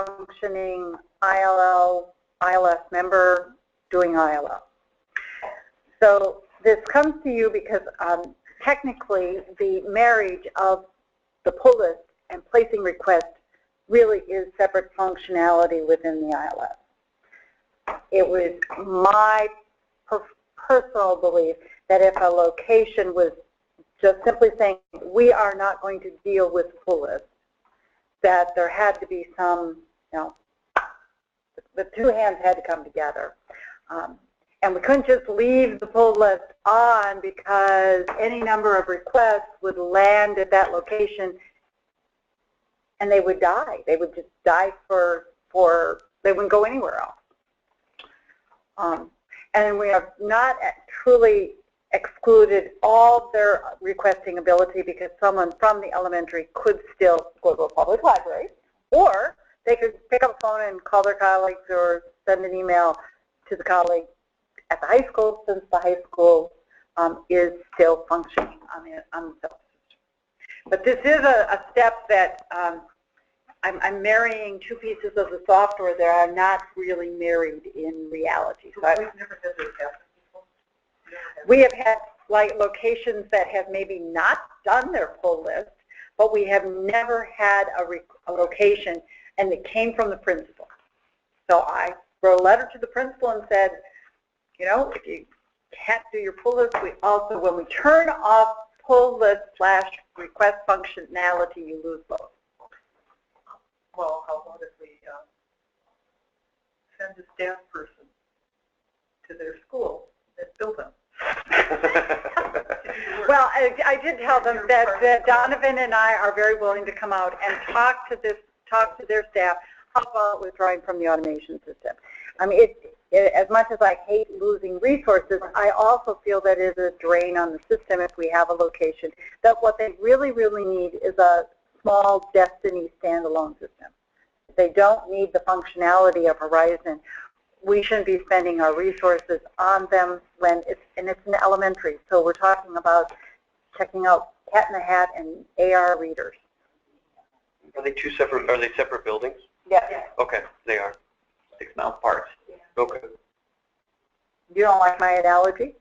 functioning ILS member doing ILL. So this comes to you because technically the marriage of the pull list and placing requests really is separate functionality within the ILS. It was my personal belief that if a location was just simply saying, we are not going to deal with pull list, that there had to be some, the two hands had to come together. And we couldn't just leave the pull list on because any number of requests would land at that location and they would die. They would just die they wouldn't go anywhere else. And we have not truly excluded all their requesting ability because someone from the elementary could still go to a public library, or they could pick up the phone and call their colleagues or send an email to the colleague at the high school, since the high school is still functioning on the SELCO system. But this is a step that I'm marrying two pieces of the software that are not really married in reality. So we've never had this happen before? We have had locations that have maybe not done their pull list, but we have never had a location and it came from the principal. So I wrote a letter to the principal and said, if you can't do your pull list, we also, when we turn off pull list / request functionality, you lose both. Well, how about if we send a staff person to their school that built them? Well, I did tell them that Donovan and I are very willing to come out and talk to their staff about withdrawing from the automation system. I mean, as much as I hate losing resources, I also feel that it is a drain on the system if we have a location. That what they really, really need is a small Destiny standalone system. They don't need the functionality of Horizon. We shouldn't be spending our resources on them when it's in elementary. So we're talking about checking out Cat in the Hat and AR readers. Are they separate? Are they separate buildings? Yes. Okay, they are. 6 mile parts. Yeah. Okay. You don't like my analogy?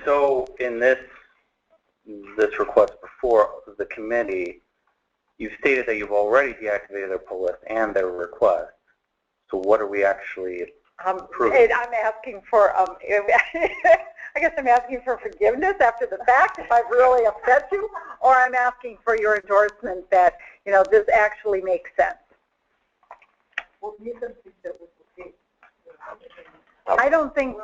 So in this request before the committee, you've stated that you've already deactivated their pull list and their request. So what are we actually approving? I'm asking for, I guess I'm asking for forgiveness after the fact if I've really upset you, or I'm asking for your endorsement that, this actually makes sense. Well, you think that was okay. I don't think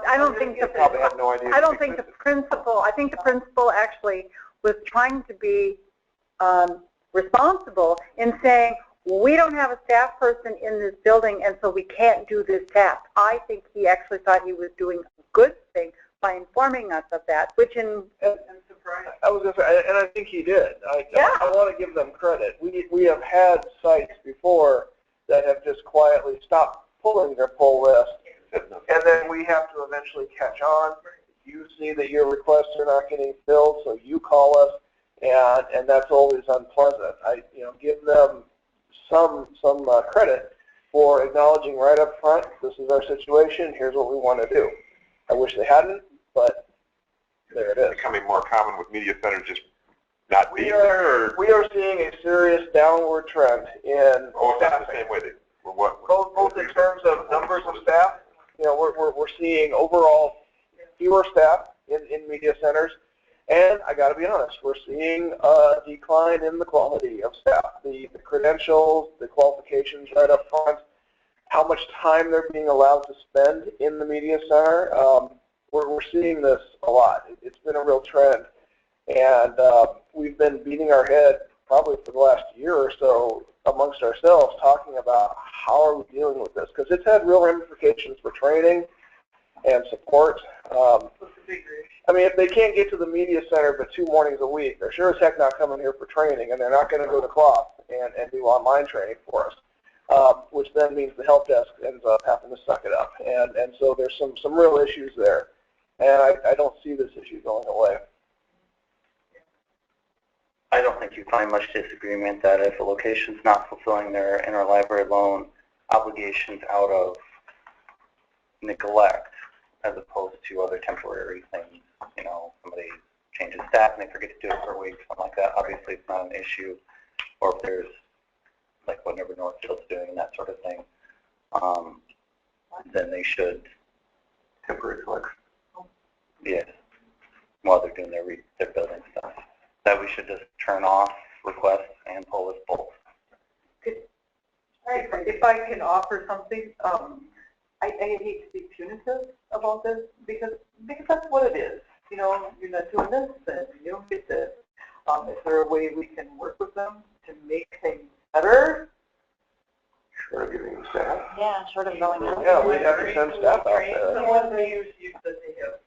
probably have no idea. I don't think the principal, I think the principal actually was trying to be responsible in saying, we don't have a staff person in this building and so we can't do this task. I think he actually thought he was doing a good thing by informing us of that, which I'm surprised. I was going to say, and I think he did. I want to give them credit. We have had sites before that have just quietly stopped pulling their pull list, and then we have to eventually catch on. You see that your requests are not getting filled, so you call us, and that's always unpleasant. I give them some credit for acknowledging right up front, this is our situation, here's what we want to do. I wish they hadn't, but there it is. Becoming more common with media centers just not being there? Or? We are seeing a serious downward trend in staffing. The same way both in terms of numbers of staff. We're seeing overall fewer staff in media centers, and I got to be honest, we're seeing a decline in the quality of staff, the credentials, the qualifications right up front, how much time they're being allowed to spend in the media center. We're seeing this a lot. It's been a real trend, and we've been beating our head probably for the last year or so amongst ourselves talking about how are we dealing with this, because it's had real ramifications for training and support. I mean, if they can't get to the media center but 2 mornings a week, they're sure as heck not coming here for training, and they're not going to go to CLOP and do online training for us, which then means the help desk ends up having to suck it up. And so there's some real issues there, and I don't see this issue going away. I don't think you find much disagreement that if a location's not fulfilling their interlibrary loan obligations out of neglect as opposed to other temporary things, you know, somebody changes staff and they forget to do it for a week, something like that, obviously it's not an issue. Or if there's, like whatever Northfield's doing and that sort of thing, then they should Temporary flex. yes, while they're doing their building stuff. That we should just turn off requests and pull list both. If I can offer something, I hate to be punitive about this because that's what it is. You know, you're not doing this, and you don't get this. Is there a way we can work with them to make things better? Short of giving staff. Yeah, short of going out. Yeah, we'd have to send staff out there. Someone they use that they have.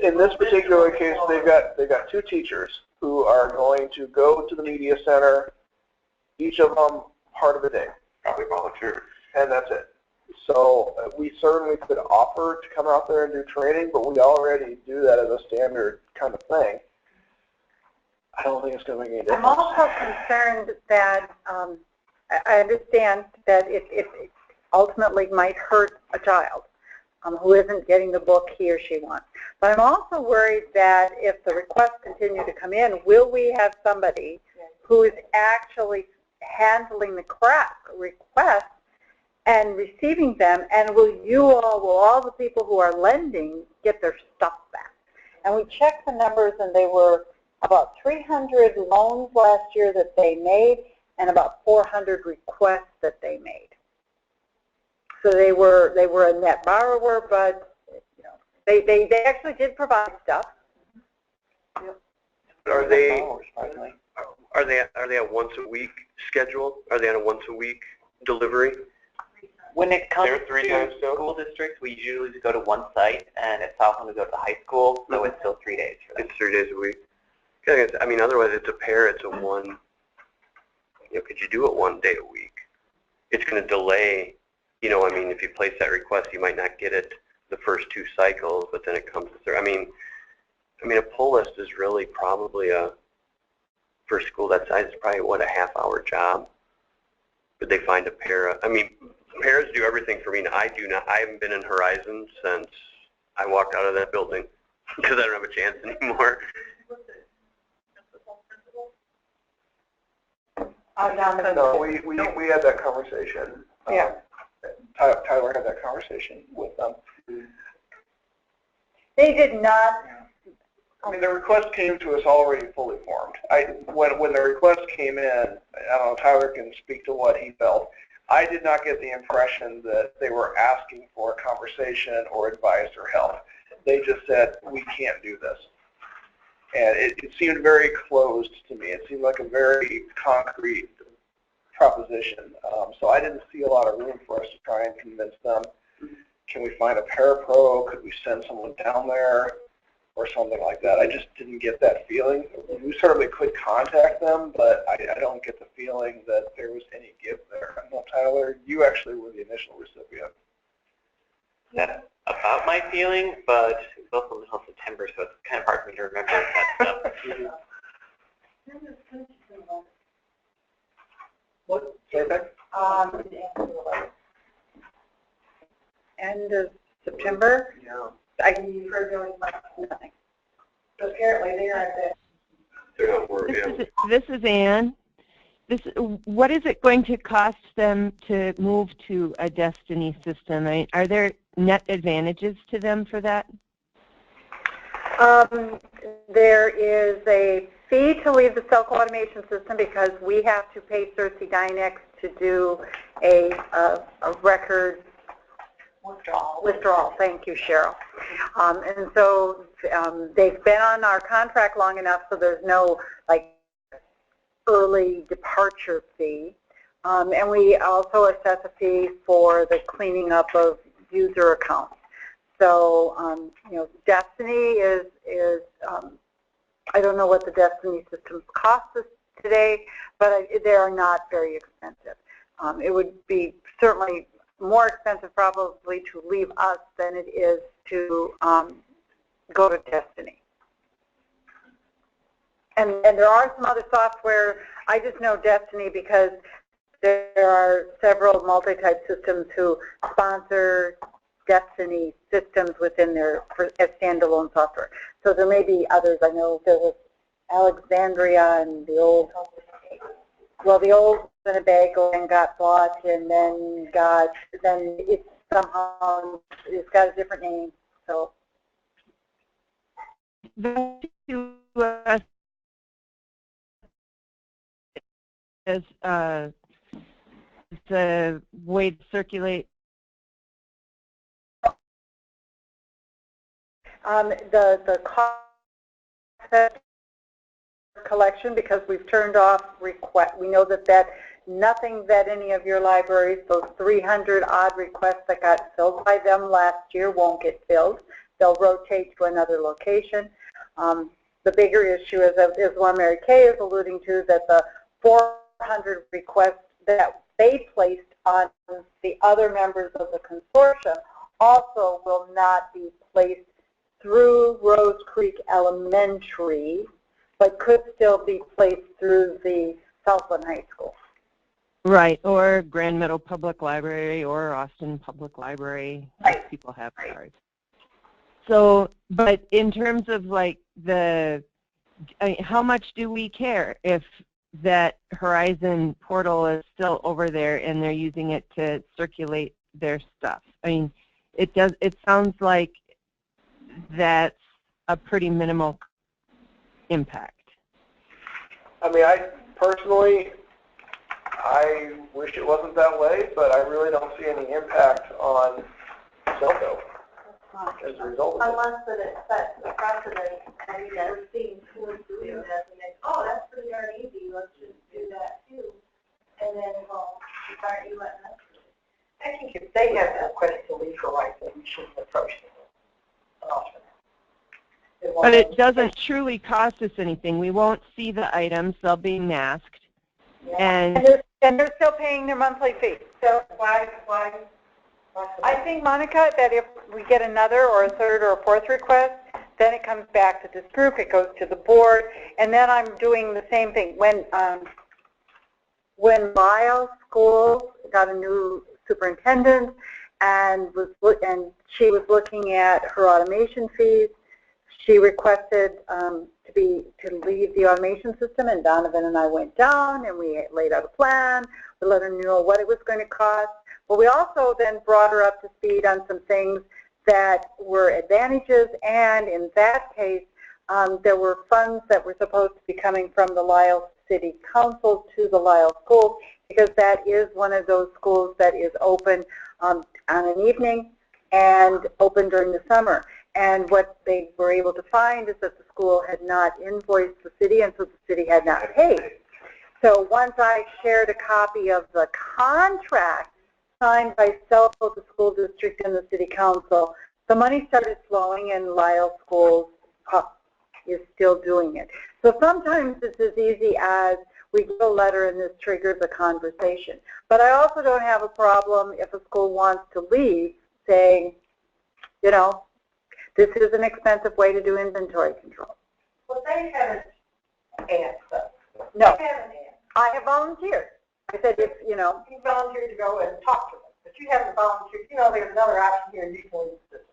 In this particular case, they've got 2 teachers who are going to go to the media center, each of them part of the day. Probably volunteers. And that's it. So we certainly could offer to come out there and do training, but we already do that as a standard kind of thing. I don't think it's going to make any difference. I'm also concerned that I understand that it ultimately might hurt a child who isn't getting the book he or she wants. But I'm also worried that if the requests continue to come in, will we have somebody who is actually handling the requests and receiving them, and will all the people who are lending get their stuff back? And we checked the numbers, and they were about 300 loans last year that they made, and about 400 requests that they made. So they were a net borrower, but you know, they actually did provide stuff. Are they a once a week schedule? Are they on a once a week delivery? When it comes They're 3 to times still? school districts, we usually go to one site, and at Southland we go to the high school, so it's still 3 days for them. It's 3 days a week. I mean, otherwise it's a pair. It's a one. You know, could you do it 1 day a week? It's going to delay. You know, I mean, if you place that request, you might not get it the first 2 cycles, but then it comes through. I mean, a pull list is really probably for a school that size, it's probably what, a half-hour job. But they find a pair. I mean, pairs do everything for me. I do not. I haven't been in Horizon since I walked out of that building because I don't have a chance anymore. No, we had that conversation. Yeah. Tyler had that conversation with them. They did not. I mean, the request came to us already fully formed. When the request came in, I don't know, Tyler can speak to what he felt. I did not get the impression that they were asking for a conversation or advice or help. They just said, we can't do this. And it seemed very closed to me. It seemed like a very concrete proposition. So I didn't see a lot of room for us to try and convince them. Can we find a parapro? Could we send someone down there? Or something like that. I just didn't get that feeling. We certainly could contact them, but I don't get the feeling that there was any give there. I know, Tyler, you actually were the initial recipient. That's about my feeling, but it was also until September, so it's kind of hard for me to remember that stuff. What? Say that? End of September. Yeah. I heard nothing. Apparently they are at They're not worried. This is Ann. What is it going to cost them to move to a Destiny system? I mean, are there net advantages to them for that? There is a fee to leave the SELCO automation system because we have to pay Cersei Dynex to do a record withdrawal. Thank you, Cheryl. And so they've been on our contract long enough, so there's no like early departure fee. And we also assess a fee for the cleaning up of user accounts. So you know, Destiny is I don't know what the Destiny systems cost us today, but they are not very expensive. It would be certainly more expensive probably to leave us than it is to go to Destiny. And there are some other software. I just know Destiny because there are several multi-type systems who sponsor Destiny systems within their as standalone software. So there may be others. I know there was Alexandria and the old Winnebago and got bought, and then it's somehow it's got a different name. So as the way to circulate. The cost collection, because we've turned off request. We know that nothing that any of your libraries, those 300 odd requests that got filled by them last year, won't get filled. They'll rotate to another location. The bigger issue is what Mary Kay is alluding to, that the 400 requests that they placed on the other members of the consortium also will not be placed through Rose Creek Elementary, but could still be placed through the Southland High School. Right, or Grand Meadow Public Library or Austin Public Library. Right. People have cards. So, but in terms of like how much do we care if that Horizon portal is still over there and they're using it to circulate their stuff? I mean, it sounds like that's a pretty minimal impact. I mean, I personally wish it wasn't that way, but I really don't see any impact on SELCO as a result of it. Unless that it sets a precedent. I mean, we're seeing schools doing this, and they, oh, that's pretty darn easy, let's just do that too. And then, well, aren't you letting us do it? I think if they have a request to leave Horizon, we shouldn't approach them often. But it doesn't truly cost us anything. We won't see the items. They'll be masked. Yeah. And they're still paying their monthly fee. So why? I think, Monica, that if we get another or a third or a fourth request, then it comes back to this group, it goes to the board, and then I'm doing the same thing. When Lyle School got a new superintendent and she was looking at her automation fees, she requested to leave the automation system, and Donovan and I went down and we laid out a plan. We let her know what it was going to cost. But we also then brought her up to speed on some things that were advantages, and in that case, there were funds that were supposed to be coming from the Lisle City Council to the Lisle schools, because that is one of those schools that is open on an evening and open during the summer. And what they were able to find is that the school had not invoiced the city, and so the city had not paid. So once I shared a copy of the contract signed by SELCO, the school district, and the city council, the money started flowing, and Lisle Schools is still doing it. So sometimes it's as easy as we get a letter and this triggers a conversation. But I also don't have a problem if a school wants to leave saying, you know, this is an expensive way to do inventory control. Well, they haven't asked us. No. They haven't asked. I have volunteered. I said, if, you know. You volunteered to go and talk to them, but you haven't volunteered. You know, there's another option here in utility system.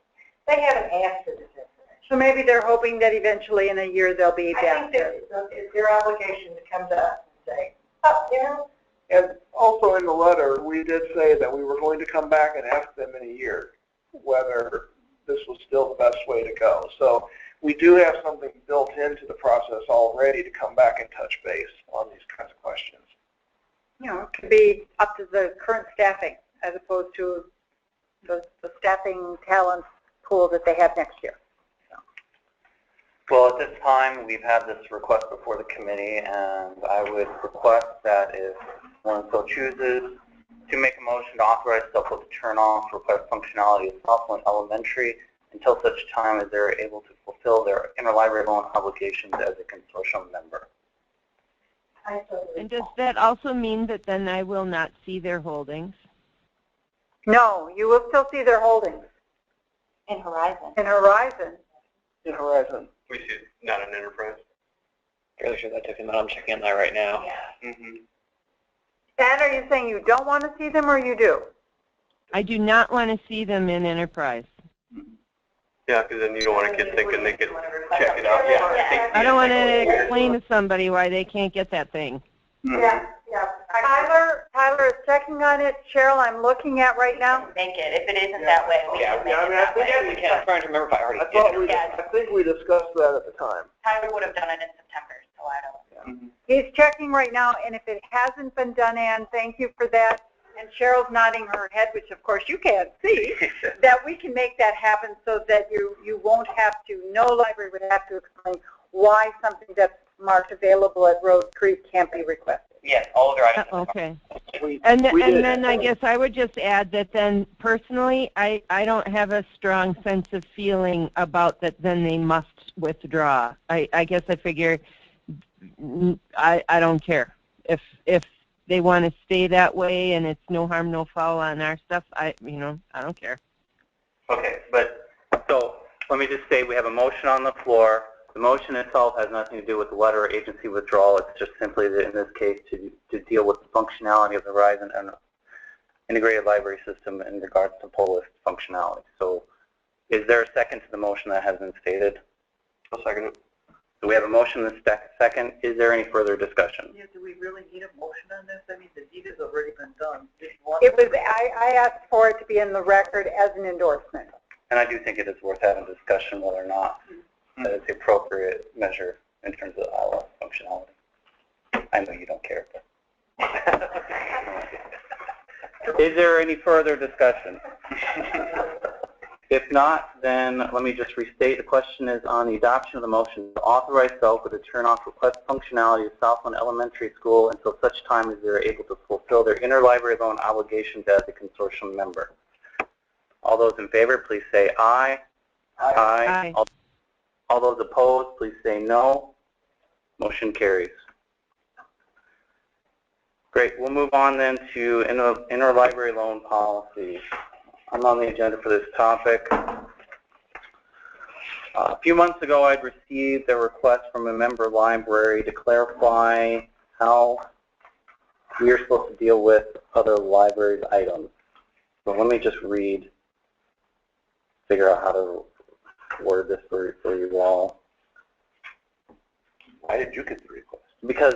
They haven't asked for this information. So maybe they're hoping that eventually in a year they'll be back. I think it's their obligation to come to us and say, oh, you know. And also in the letter, we did say that we were going to come back and ask them in a year whether this was still the best way to go. So we do have something built into the process already to come back and touch base on these kinds of questions. You know, it could be up to the current staffing as opposed to the staffing talent pool that they have next year. So. Well, at this time, we've had this request before the committee, and I would request that if one so chooses to make a motion to authorize SELCO to turn off request functionality of Southland Elementary until such time as they're able to fulfill their interlibrary loan obligations as a consortium member. And does that also mean that then I will not see their holdings? No, you will still see their holdings. In Horizon. In Horizon. In Horizon. We see it not an enterprise. Fairly sure that took him out. I'm checking on that right now. Yeah. Mm-hmm. And are you saying you don't want to see them or you do? I do not want to see them in Enterprise. Yeah, because then you don't want a kid thinking they could check it out. Yeah. I don't want to explain to somebody why they can't get that thing. Yeah. Tyler is checking on it. Cheryl, I'm looking at right now. Make it. If it isn't that way, we can make it that way. I'm trying to remember if I already I did thought it. I think we discussed that at the time. Tyler would have done it in September, so I don't. Mhm. He's checking right now, and if it hasn't been done, Ann, thank you for that. And Cheryl's nodding her head, which of course you can't see, that we can make that happen so that you won't have to, no library would have to explain why something that's marked available at Rose Creek can't be requested. Yes, all of their items. Okay. We And did. then I guess I would just add that then personally, I don't have a strong sense of feeling about that then they must withdraw. I guess I figure I don't care. If they want to stay that way and it's no harm, no foul on our stuff, I don't care. Okay, but so let me just say we have a motion on the floor. The motion itself has nothing to do with the letter or agency withdrawal. It's just simply, that in this case, to deal with the functionality of the Horizon and integrated library system in regards to pull list functionality. So is there a second to the motion that has been stated? I'll second it. So we have a motion and a second. Is there any further discussion? Yeah, do we really need a motion on this? I mean, the deed has already been done. It was, I asked for it to be in the record as an endorsement. And I do think it is worth having a discussion whether or not that is the appropriate measure in terms of ILS functionality. I know you don't care. But. Is there any further discussion? If not, then let me just restate. The question is on the adoption of the motion to authorize SELCO to turn off request functionality of Southland Elementary School until such time as they are able to fulfill their interlibrary loan obligations as a consortium member. All those in favor, please say aye. Aye. All those opposed, please say no. Motion carries. Great. We'll move on then to interlibrary loan policy. I'm on the agenda for this topic. A few months ago, I'd received a request from a member library to clarify how we are supposed to deal with other libraries' items. So let me just figure out how to word this for you all. Why did you get the request? Because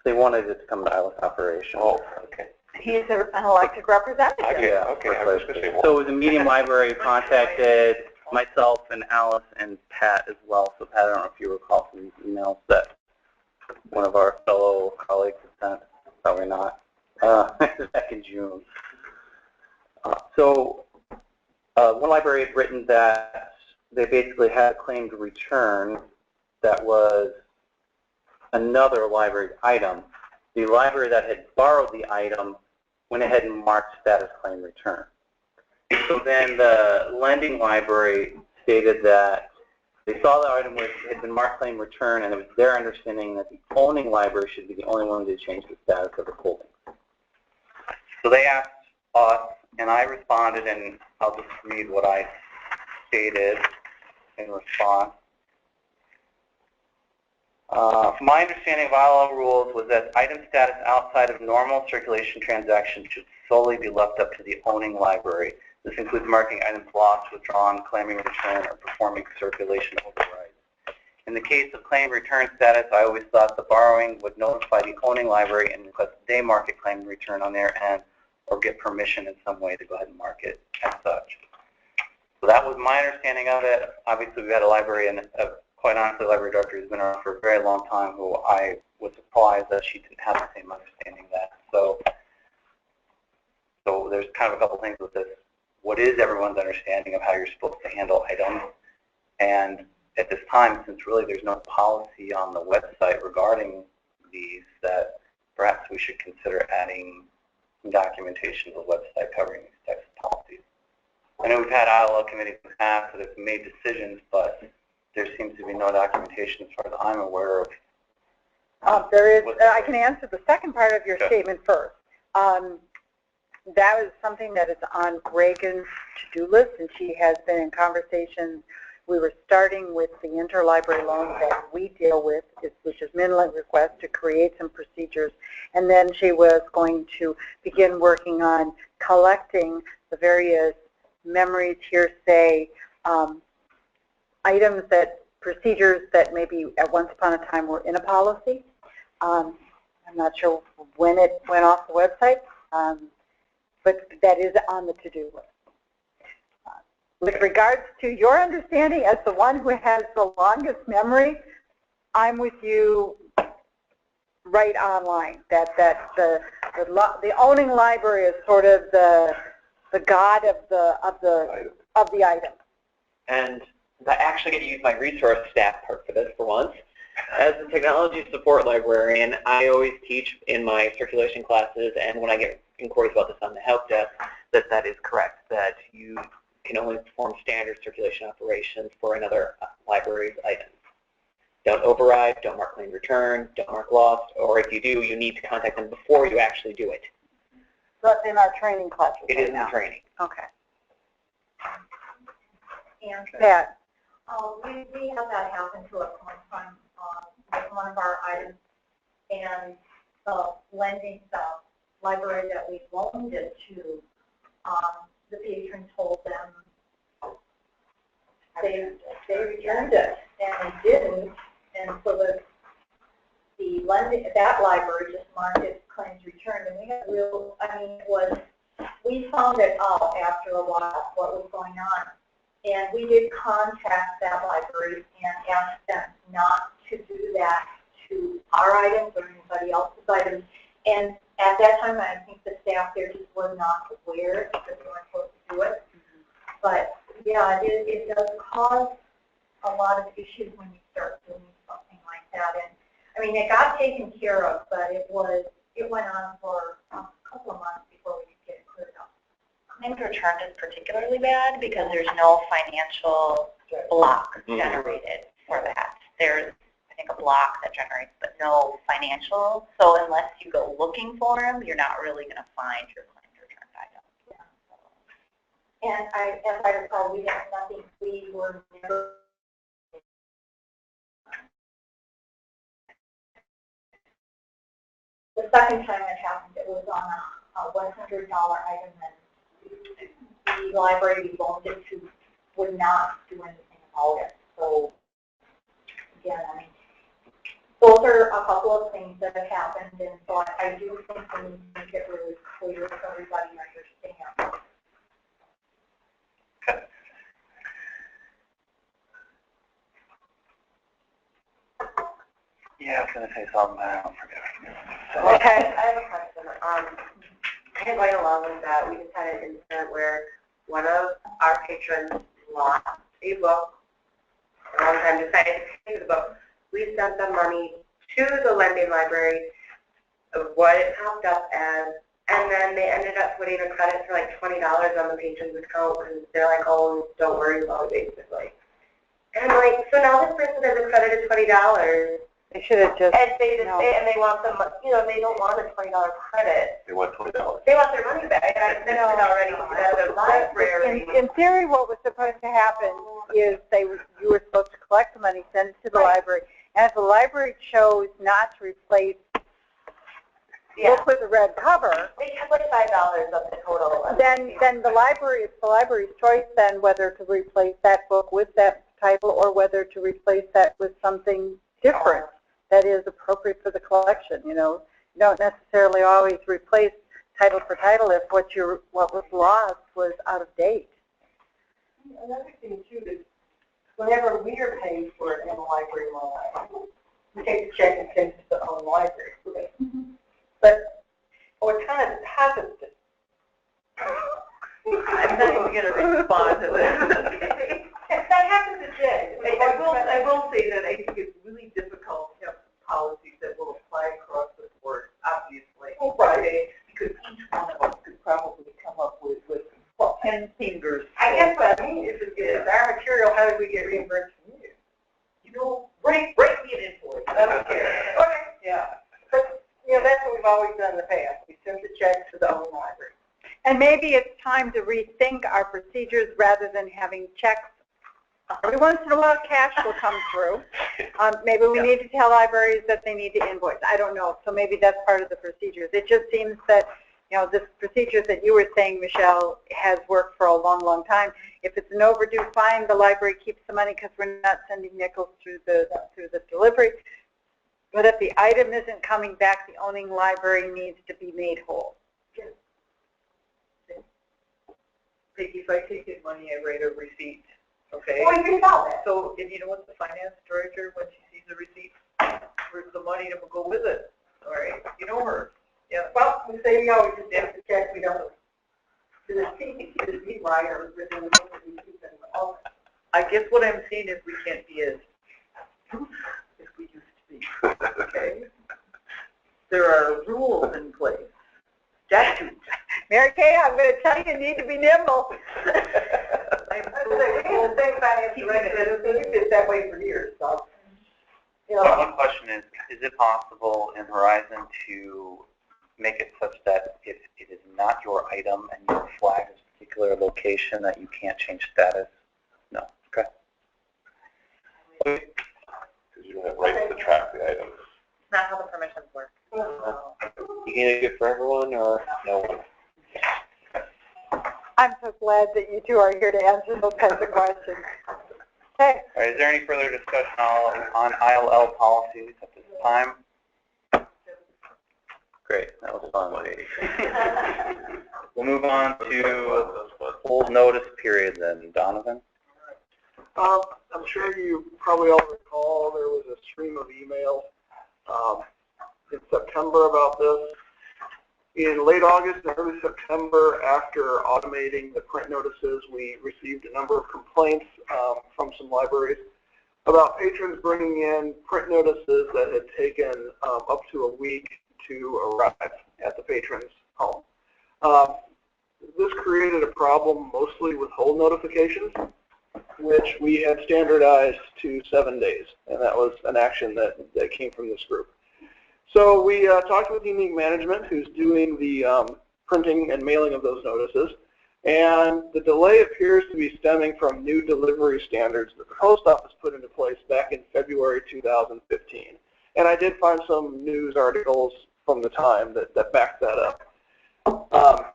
they wanted it to come to ILS operation. Oh, okay. He's an elected representative. Yeah, okay. I was going to say, so it was a medium library contacted myself and Alice and Pat as well. So Pat, I don't know if you recall from these emails that one of our fellow colleagues had sent. Probably not. Back in June. One library had written that they basically had a claimed return that was another library's item. The library that had borrowed the item went ahead and marked status claim return. So then the lending library stated that they saw the item which had been marked claim return, and it was their understanding that the owning library should be the only one to change the status of the holdings. So they asked us, and I responded, and I'll just read what I stated in response. My understanding of ILL rules was that item status outside of normal circulation transactions should solely be left up to the owning library. This includes marking items lost, withdrawn, claiming return, or performing circulation overrides. In the case of claim return status, I always thought the borrowing would notify the owning library and request they mark a claim return on their end or get permission in some way to go ahead and mark it as such. So that was my understanding of it. Obviously, we had a library, and quite honestly, the library director has been around for a very long time, who I was surprised that she didn't have the same understanding of that. So there's kind of a couple things with this. What is everyone's understanding of how you're supposed to handle items? And at this time, since really there's no policy on the website regarding these, that perhaps we should consider adding documentation to the website covering these types of policies. I know we've had ILL committees in the past that have made decisions, but there seems to be no documentation as far as I'm aware of. There is. I can answer the second part of your statement first. That is something that is on Reagan's to-do list, and she has been in conversations we were starting with the interlibrary loans that we deal with, which is Minland request to create some procedures, and then she was going to begin working on collecting the various memories, hearsay, items procedures that maybe at once upon a time were in a policy. I'm not sure when it went off the website, but that is on the to-do list. With regards to your understanding, as the one who has the longest memory, I'm with you right online. That the owning library is sort of the god of the item. And I actually get to use my resource staff part for this for once. As a technology support librarian, I always teach in my circulation classes, and when I get inquiries about this on the help desk, that is correct, that you can only perform standard circulation operations for another library's items. Don't override, don't mark claim return, don't mark lost, or if you do, you need to contact them before you actually do it. So it's in our training classes. It is in training. Okay. And Pat. We had that happen to us one time with one of our items, and the lending, the library that we loaned it to, the patron told them they returned it, and they didn't, and so the lending, that library just marked it claims returned, and we had real, we found it out after a while what was going on. And we did contact that library and ask them not to do that to our items or anybody else's items. And at that time, I think the staff there just was not aware that they weren't supposed to do it. But yeah, it does cause a lot of issues when you start doing something like that. And I mean, it got taken care of, but it went on for a couple of months before we could get it cleared up. Claims returned is particularly bad because there's no financial block generated for that. There's, I think, a block that generates, but no financial. So unless you go looking for them, you're not really going to find your claims returned item. Yeah. And as I recall, we had nothing. We were never. The second time it happened, it was on a $100 item, and the library we loaned it to would not do anything about it. So, again, I mean, those are a couple of things that have happened, and so I do think we need to make it really clear so everybody understands. Yeah, I was going to say something, but I don't forget. Okay. I have a question. Kind of going along with that, we just had an incident where one of our patrons lost a book a long time, decided to take the book. We sent them money to the lending library of what it popped up as, and then they ended up putting a credit for like $20 on the patron's account, and they're like, oh, don't worry about it, basically. And I'm like, so now this person has a credit of $20. They should have just. And they want them, they don't want a $20 credit. They want $20. They want their money back, and I sent it already to the library. In theory, what was supposed to happen is you were supposed to collect the money, send it to the library, and if the library chose not to replace book with a red cover, they kept like $5 of the total. Then the library, it's the library's choice then whether to replace that book with that title or whether to replace that with something different that is appropriate for the collection. You don't necessarily always replace title for title if what was lost was out of date. Another thing too is whenever we are paying for an interlibrary loan, we take the check and send it to the own library. But what kind of happens to I'm not even going to respond to this. that happens to Jay. I will say that I think it's really difficult to have policies that will apply across the board, obviously. Right. Because each one of us could probably come up with 10 fingers. I guess what I mean If it's our material, how do we get reimbursed from you? Break me an invoice. I don't care. Okay. Yeah. But, that's what we've always done in the past. We send the check to the own library. And maybe it's time to rethink our procedures rather than having checks Every once in a while, cash will come through. Maybe we need to tell libraries that they need to invoice. I don't know. So maybe that's part of the procedures. It just seems that, you know, this procedures that you were saying, Michelle, has worked for a long, long time. If it's an overdue fine, the library keeps the money because we're not sending nickels through the delivery. But if the item isn't coming back, the owning library needs to be made whole. Peggy, if I take in money, I write a receipt. Okay. Well, you know that. So, and you know what, the finance director, when she sees the receipt, where's the money to go with it? All right, you know her. Yeah. Well, we say we always just have to check, we don't. To the C wire within the book that we keep them all. I guess what I'm saying is we can't be as as we used to be. Okay. There are rules in place. Statutes. Mary Kay, I'm going to tell you, you need to be nimble. We can think about it, you've been that way for years, so. You know. One question is it possible in Horizon to make it such that if it is not your item and you flag a particular location that you can't change status? No. Okay. Because you don't have rights to track the items. Not how the permissions work. You gonna do it for everyone or no one? I'm so glad that you two are here to answer those kinds of questions. Okay. All right, is there any further discussion on ILL policies at this time? Great, that was fun. We'll move on to hold notice period then. Donovan? I'm sure you probably all recall there was a stream of emails in September about this. In late August and early September, after automating the print notices, we received a number of complaints from some libraries about patrons bringing in print notices that had taken up to a week to arrive at the patron's home. This created a problem mostly with hold notifications, which we had standardized to 7 days, and that was an action that came from this group. So we talked with Unique Management, who's doing the printing and mailing of those notices, and the delay appears to be stemming from new delivery standards that the Post Office put into place back in February 2015. And I did find some news articles from the time that backed that up.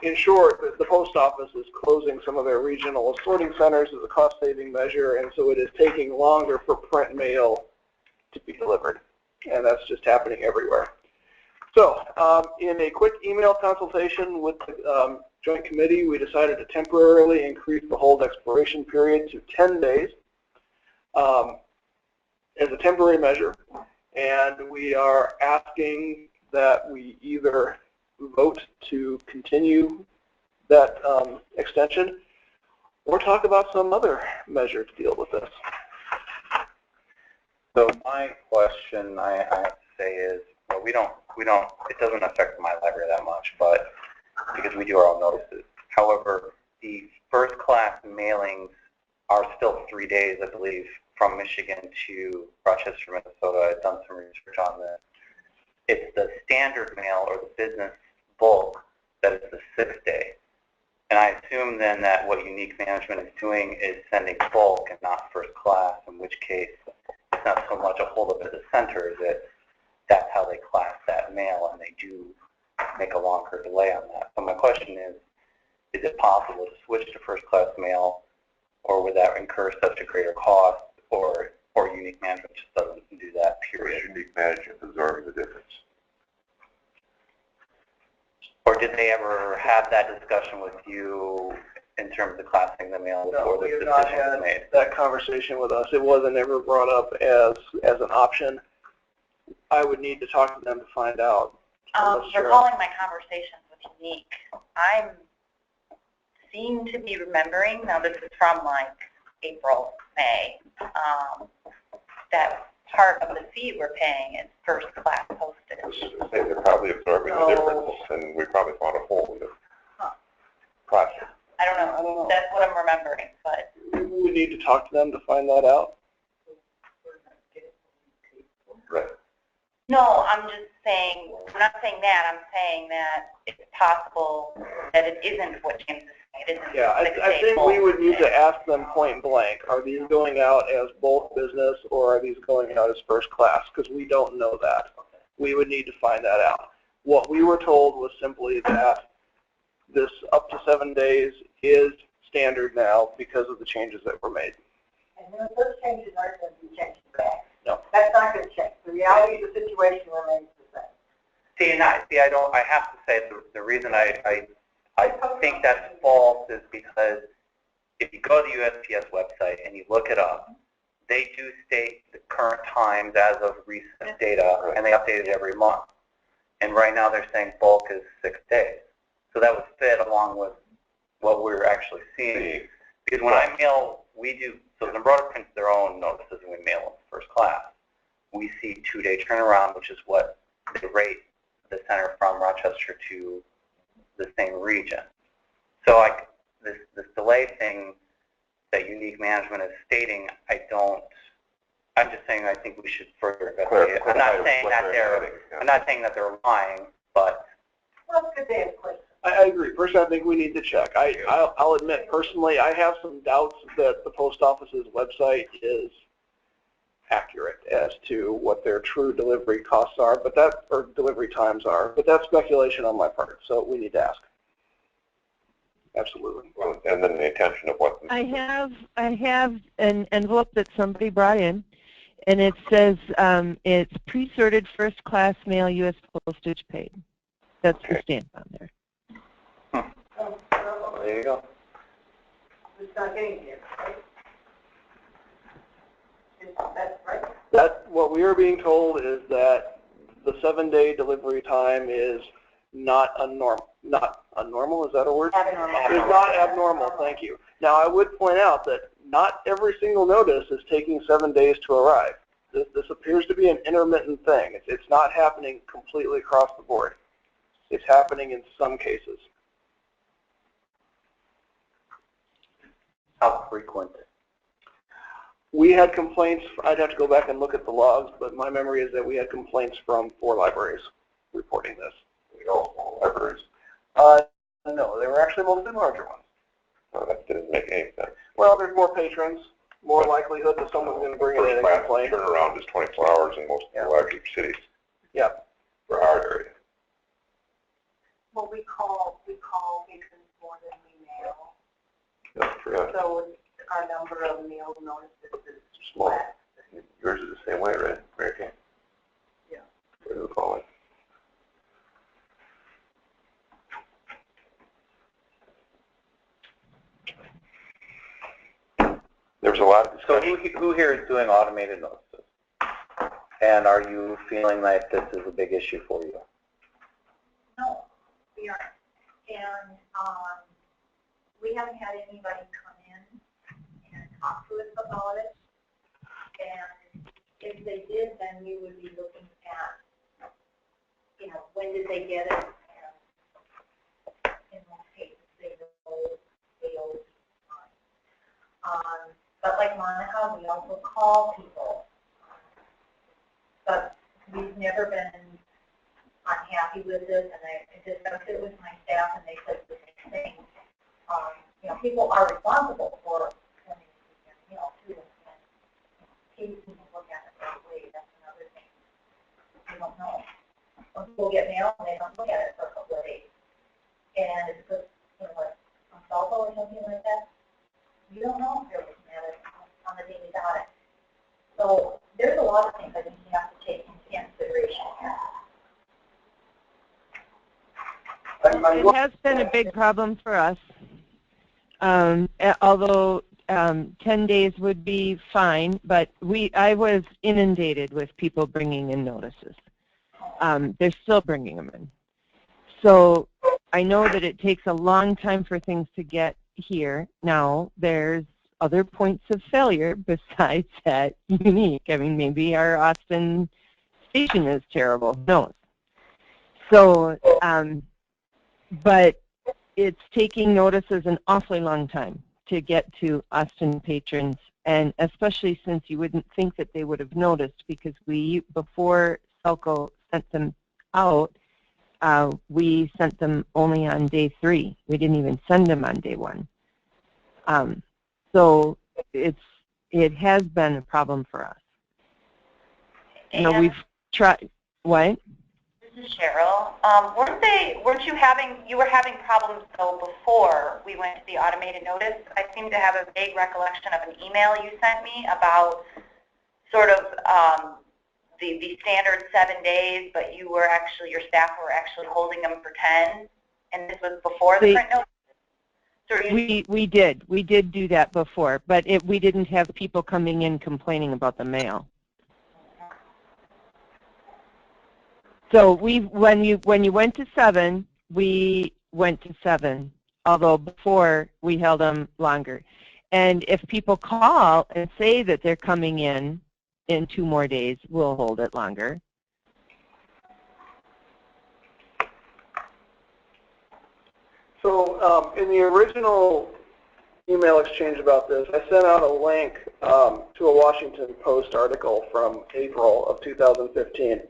In short, the Post Office is closing some of their regional sorting centers as a cost-saving measure, and so it is taking longer for print mail to be delivered. And that's just happening everywhere. So in a quick email consultation with the Joint Committee, we decided to temporarily increase the hold expiration period to 10 days as a temporary measure. And we are asking that we either vote to continue that extension or talk about some other measure to deal with this. So my question I have to say is, well, we don't, it doesn't affect my library that much, but because we do our own notices. However, the first class mailings are still 3 days, I believe, from Michigan to Rochester, Minnesota. I've done some research on this. It's the standard mail or the business bulk that is the 6th day. And I assume then that what Unique Management is doing is sending bulk and not first class, in which case it's not so much a holdup at the center that that's how they class that mail, and they do make a longer delay on that. So my question is it possible to switch to first class mail, or would that incur such a greater cost, or Unique Management just doesn't do that, period? Unique Management absorbing the difference. Or did they ever have that discussion with you in terms of classing the mail before the decision was made? No, we have not had that conversation with us. It wasn't ever brought up as an option. I would need to talk to them to find out. Recalling my conversations with Unique, I seem to be remembering, now this is from like April, May, that part of the fee we're paying is first class postage. They're probably absorbing the difference, and we probably found a hole in the process. I don't know. That's what I'm remembering, but we need to talk to them to find that out. Right. no, I'm just saying, I'm not saying that, I'm saying that it's possible that it isn't what James is It isn't Yeah, I think we would need to ask them point blank, are these going out as bulk business or are these going out as first class? Because we don't know that. We would need to find that out. What we were told was simply that this up to 7 days is standard now because of the changes that were made. And those changes aren't going to be changed back. No. That's not going to change. The reality of the situation remains the same. I have to say the reason I think that's false is because if you go to the USPS website and you look it up, they do state the current times as of recent data, and they update it every month. And right now they're saying bulk is 6 days. So that would fit along with what we're actually seeing. Because when I mail, so Zimbrota prints their own notices and we mail them first class. We see 2-day turnaround, which is what they rate the center from Rochester to the same region. So like this delay thing that Unique Management is stating, I'm just saying I think we should further investigate. I'm not saying that they're lying, but Well, it's a good day of question. I agree. Personally, I think we need to check. I'll admit, personally, I have some doubts that the post office's website is accurate as to what their true delivery costs are, or delivery times are. But that's speculation on my part, so we need to ask. Absolutely. Well, and then the intention of what? I have an envelope that somebody brought in, and it says it's pre-sorted first class mail, U.S. postage paid. That's the stamp on there. There you go. It's not getting here, right? That's right. What we are being told is that the 7-day delivery time is not abnormal. Not abnormal, is that a word? Abnormal. It's not abnormal, thank you. Now, I would point out that not every single notice is taking 7 days to arrive. This appears to be an intermittent thing. It's not happening completely across the board. It's happening in some cases. How frequent? We had complaints, I'd have to go back and look at the logs, but my memory is that we had complaints from 4 libraries reporting this. All libraries. No, they were actually mostly larger ones. No, that didn't make any sense. Well, there's more patrons, more likelihood that someone's going to bring in a complaint. Turnaround is 24 hours in most of the larger cities. Yeah. For our area. Well, we call patrons more than we mail. That's correct. So our number of mail notices is Small. less. Yours is the same way, right? Mary Kay? Yeah. What do we call it? There's a lot of discussion. So who here is doing automated notices? And are you feeling that this is a big issue for you? No, we aren't. And we haven't had anybody come in and talk to us about it. And if they did, then we would be looking at, when did they get it? And in most cases, they owe time. But like Monica, we also call people. But we've never been unhappy with this, and I discussed it with my staff, and they said the same thing. People are responsible for sending mail too, and people look at it that way. That's another thing. We don't know. When people get mail, and they don't look at it for a couple of days, and it's just like on SELCO or something like that. You don't know if they're looking at it on the day they got it. So there's a lot of things I think you have to take into consideration here. It has been a big problem for us. Although 10 days would be fine, but I was inundated with people bringing in notices. They're still bringing them in. So I know that it takes a long time for things to get here. Now, there's other points of failure besides that Unique. I mean, maybe our Austin station is terrible. Who knows? So, but it's taking notices an awfully long time to get to Austin patrons, and especially since you wouldn't think that they would have noticed, because before SELCO sent them out, we sent them only on day 3. We didn't even send them on day 1. So it has been a problem for us. You know, we've tried. What? This is Cheryl. You were having problems though before we went to the automated notice? I seem to have a vague recollection of an email you sent me about sort of the standard 7 days, but your staff were actually holding them for 10, and this was before the print notice? We did do that before, but we didn't have people coming in complaining about the mail. So when you went to 7, we went to 7, although before we held them longer. And if people call and say that they're coming in 2 more days, we'll hold it longer. So in the original email exchange about this, I sent out a link to a Washington Post article from April of 2015,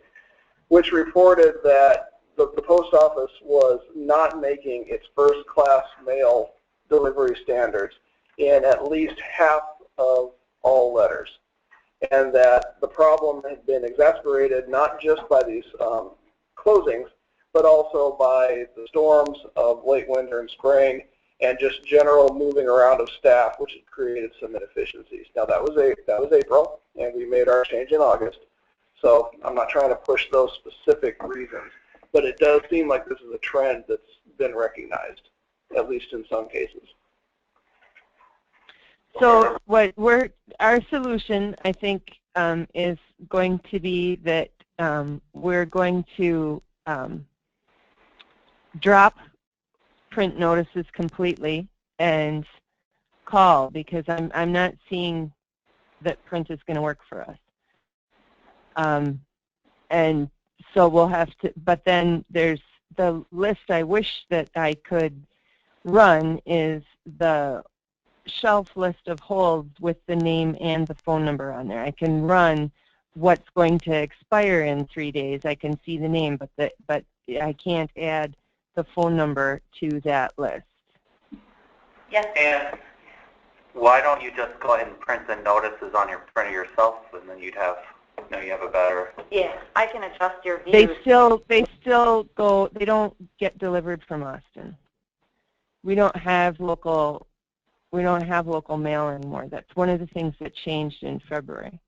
which reported that the post office was not making its first-class mail delivery standards in at least half of all letters, and that the problem had been exacerbated not just by these closings, but also by the storms of late winter and spring, and just general moving around of staff, which had created some inefficiencies. Now that was April, and we made our change in August. So I'm not trying to push those specific reasons, but it does seem like this is a trend that's been recognized, at least in some cases. So our solution, I think, is going to be that we're going to drop print notices completely and call, because I'm not seeing that print is going to work for us. And so we'll have to, but then there's the list I wish that I could run is the shelf list of holds with the name and the phone number on there. I can run what's going to expire in 3 days. I can see the name, but I can't add the phone number to that list. Yes. And why don't you just go ahead and print the notices on your printer yourself, and then you have a better. Yeah, I can adjust your views. They still go. They don't get delivered from Austin. We don't have local mail anymore. That's one of the things that changed in February.